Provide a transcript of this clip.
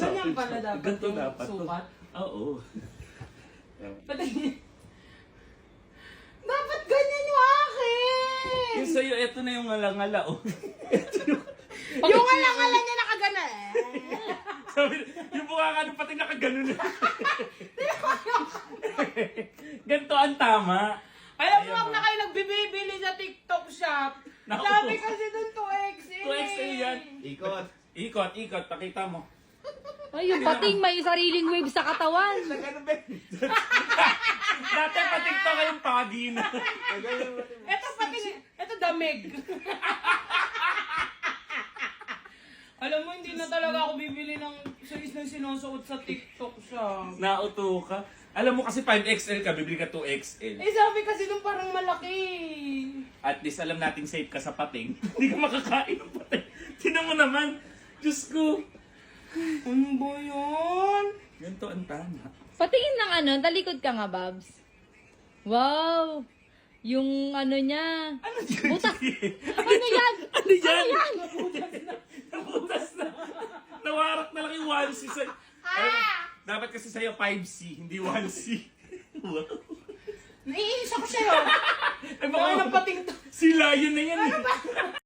Ganyan pala dapat Ganito yung dapat to. sukat. Oo. Patingin. Dapat ganyan yung akin! Yung sa'yo, eto na yung ngala-ngala, oh. Yung alang-alang niya nakagana eh. Sabi, yung mukha ka nung pati nakaganon na. Ganito ang tama. Alam mo, Ayan, wag na oh. kayo nagbibili sa TikTok shop. Naku. Sabi kasi dun 2XL 2XL yan. Ikot. Ikot, ikot, pakita mo. Ay, yung pating may sariling wave sa katawan. Nagano ba? Dati patik to kayong pagi na. Ito pati, ito damig. Alam mo, hindi na talaga ako bibili ng size na sinusuot sa TikTok shop. Nauto ka. Alam mo kasi 5XL ka, bibili ka 2XL. Eh sabi kasi dun parang malaki. At least alam nating safe ka sa pating. Hindi ka makakain ng pating. Tinan mo naman. Diyos ko. Ano ba yun? Ganito ang tama. Patingin ng ano, talikod ka nga, Babs. Wow! Yung ano niya. Ano yun? Butas. Ano Ano yan? Ano yan? Ano yan? Nabutas na. Nawarak na lang yung 1C sa... Dapat kasi sa'yo 5C, hindi 1C. Wow. Naiinis ako sa'yo. Ay, Baka ng pating to. Sila, yun na yan.